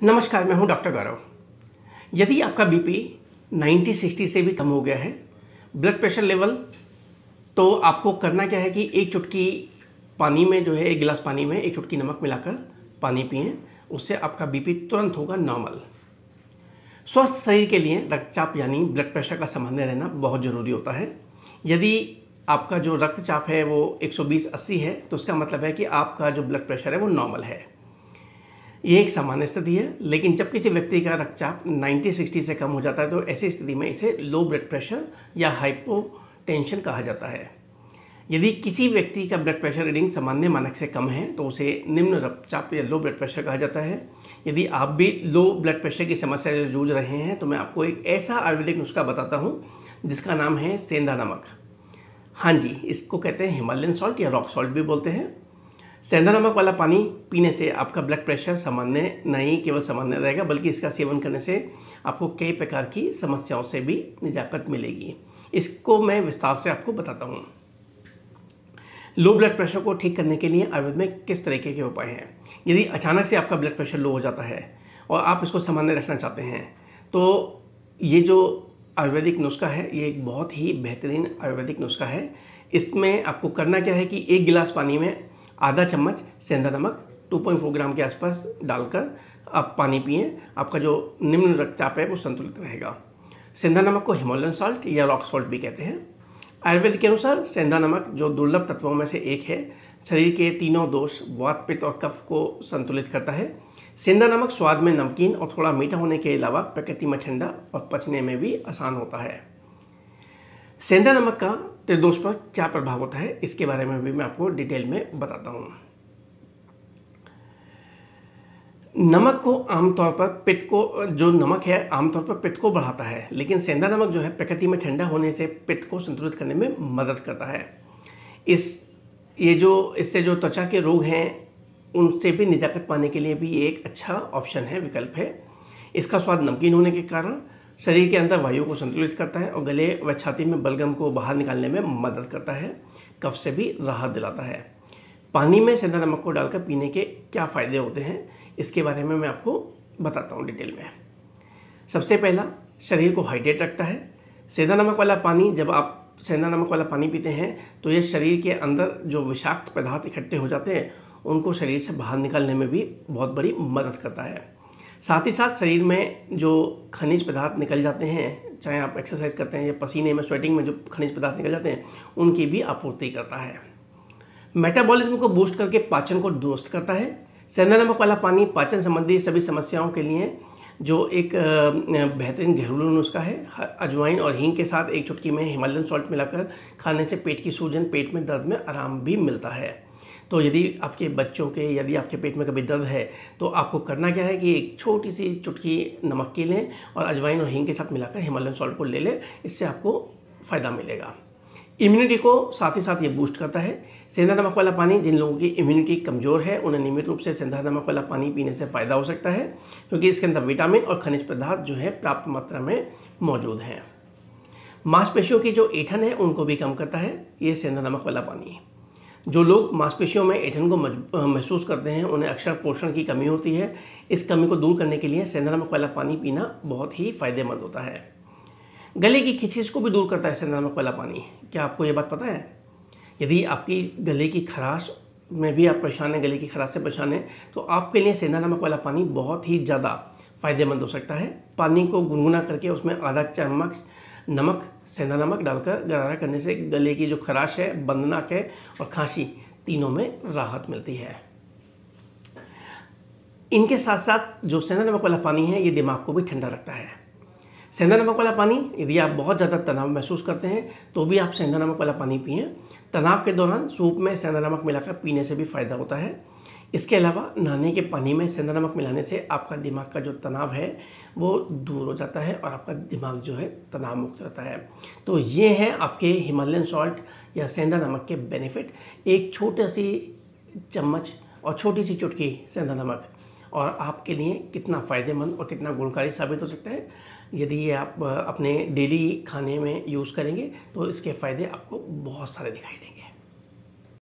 नमस्कार, मैं हूं डॉक्टर गौरव। यदि आपका बीपी 90-60 से भी कम हो गया है, ब्लड प्रेशर लेवल, तो आपको करना क्या है कि एक चुटकी पानी में जो है, एक गिलास पानी में एक चुटकी नमक मिलाकर पानी पिएं। उससे आपका बीपी तुरंत होगा नॉर्मल। स्वस्थ शरीर के लिए रक्तचाप यानी ब्लड प्रेशर का सामान्य रहना बहुत ज़रूरी होता है। यदि आपका जो रक्तचाप है वो 120/80 है, तो उसका मतलब है कि आपका जो ब्लड प्रेशर है वो नॉर्मल है। ये एक सामान्य स्थिति है, लेकिन जब किसी व्यक्ति का रक्तचाप 90-60 से कम हो जाता है तो ऐसी स्थिति में इसे लो ब्लड प्रेशर या हाइपोटेंशन कहा जाता है। यदि किसी व्यक्ति का ब्लड प्रेशर रीडिंग सामान्य मानक से कम है तो उसे निम्न रक्तचाप या लो ब्लड प्रेशर कहा जाता है। यदि आप भी लो ब्लड प्रेशर की समस्या से जूझ रहे हैं तो मैं आपको एक ऐसा आयुर्वेदिक नुस्खा बताता हूँ जिसका नाम है सेंधा नमक। हाँ जी, इसको कहते हैं हिमालयन सॉल्ट या रॉक सॉल्ट भी बोलते हैं। सेंधा नमक वाला पानी पीने से आपका ब्लड प्रेशर सामान्य नहीं केवल सामान्य रहेगा, बल्कि इसका सेवन करने से आपको कई प्रकार की समस्याओं से भी निजात मिलेगी। इसको मैं विस्तार से आपको बताता हूँ। लो ब्लड प्रेशर को ठीक करने के लिए आयुर्वेद में किस तरीके के उपाय हैं। यदि अचानक से आपका ब्लड प्रेशर लो हो जाता है और आप इसको सामान्य रखना चाहते हैं, तो ये जो आयुर्वेदिक नुस्खा है ये एक बहुत ही बेहतरीन आयुर्वेदिक नुस्खा है। इसमें आपको करना क्या है कि एक गिलास पानी में आधा चम्मच सेंधा नमक 2.4 ग्राम के आसपास डालकर आप पानी पिएं। आपका जो निम्न रक्तचाप है वो संतुलित रहेगा। सेंधा नमक को हिमालयन सॉल्ट या रॉक सॉल्ट भी कहते हैं। आयुर्वेद के अनुसार सेंधा नमक जो दुर्लभ तत्वों में से एक है, शरीर के तीनों दोष वात, पित्त और कफ को संतुलित करता है। सेंधा नमक स्वाद में नमकीन और थोड़ा मीठा होने के अलावा प्रकृति में ठंडा और पचने में भी आसान होता है। सेंधा नमक का त्रिदोष पर क्या प्रभाव होता है, इसके बारे में भी मैं आपको डिटेल में बताता हूँ। नमक को आमतौर पर पित्त को, जो नमक है आमतौर पर पित्त को बढ़ाता है, लेकिन सेंधा नमक जो है प्रकृति में ठंडा होने से पित्त को संतुलित करने में मदद करता है। इससे जो त्वचा के रोग हैं उनसे भी निजात पाने के लिए भी ये एक अच्छा ऑप्शन है, विकल्प है। इसका स्वाद नमकीन होने के कारण शरीर के अंदर वायु को संतुलित करता है और गले व छाती में बलगम को बाहर निकालने में मदद करता है। कफ से भी राहत दिलाता है। पानी में सेंधा नमक को डालकर पीने के क्या फ़ायदे होते हैं, इसके बारे में मैं आपको बताता हूँ डिटेल में। सबसे पहला, शरीर को हाइड्रेट रखता है। सेंधा नमक वाला पानी, जब आप सेंधा नमक वाला पानी पीते हैं तो ये शरीर के अंदर जो विषाक्त पदार्थ इकट्ठे हो जाते हैं उनको शरीर से बाहर निकालने में भी बहुत बड़ी मदद करता है। साथ ही साथ शरीर में जो खनिज पदार्थ निकल जाते हैं, चाहे आप एक्सरसाइज करते हैं या पसीने में, स्वेटिंग में जो खनिज पदार्थ निकल जाते हैं, उनकी भी आपूर्ति करता है। मेटाबॉलिज्म को बूस्ट करके पाचन को दुरुस्त करता है। सेंधा नमक वाला पानी पाचन संबंधी सभी समस्याओं के लिए जो एक बेहतरीन घरेलू नुस्खा है। अजवाइन और हींग के साथ एक चुटकी में हिमालयन सॉल्ट मिलाकर खाने से पेट की सूजन, पेट में दर्द में आराम भी मिलता है। तो यदि आपके बच्चों के, यदि आपके पेट में कभी दर्द है तो आपको करना क्या है कि एक छोटी सी चुटकी नमक की लें और अजवाइन और हींग के साथ मिलाकर हिमालयन सॉल्ट को ले लें। इससे आपको फ़ायदा मिलेगा। इम्यूनिटी को साथ ही साथ ये बूस्ट करता है। सेंधा नमक वाला पानी, जिन लोगों की इम्यूनिटी कमज़ोर है उन्हें नियमित रूप से सेंधा नमक वाला पानी पीने से फ़ायदा हो सकता है, क्योंकि इसके अंदर विटामिन और खनिज पदार्थ जो है पर्याप्त मात्रा में मौजूद हैं। मांसपेशियों की जो ऐंठन है उनको भी कम करता है ये सेंधा नमक वाला पानी। जो लोग मांसपेशियों में ऐंठन को महसूस करते हैं उन्हें अक्सर पोषण की कमी होती है। इस कमी को दूर करने के लिए सेंधा नमक वाला पानी पीना बहुत ही फ़ायदेमंद होता है। गले की खिंचाव को भी दूर करता है सेंधा नमक वाला पानी। क्या आपको ये बात पता है? यदि आपकी गले की खराश में भी आप परेशान हैं, गले की खराश से परेशान हैं, तो आपके लिए सेंधा नमक वाला पानी बहुत ही ज़्यादा फ़ायदेमंद हो सकता है। पानी को गुनगुना करके उसमें आधा चम्मच नमक, सेंधा नमक डालकर गरारा करने से गले की जो खराश है, बंदनाक है और खांसी, तीनों में राहत मिलती है। इनके साथ साथ जो सेंधा नमक वाला पानी है ये दिमाग को भी ठंडा रखता है। सेंधा नमक वाला पानी, यदि आप बहुत ज़्यादा तनाव महसूस करते हैं तो भी आप सेंधा नमक वाला पानी पिएं। तनाव के दौरान सूप में सेंधा नमक मिलाकर पीने से भी फ़ायदा होता है। इसके अलावा नहाने के पानी में सेंधा नमक मिलाने से आपका दिमाग का जो तनाव है वो दूर हो जाता है और आपका दिमाग जो है तनाव मुक्त रहता है। तो ये हैं आपके हिमालयन सॉल्ट या सेंधा नमक के बेनिफिट। एक छोटी सी चम्मच और छोटी सी चुटकी सेंधा नमक और आपके लिए कितना फ़ायदेमंद और कितना गुणकारी साबित हो सकता है। यदि ये आप अपने डेली खाने में यूज़ करेंगे तो इसके फ़ायदे आपको बहुत सारे दिखाई देंगे।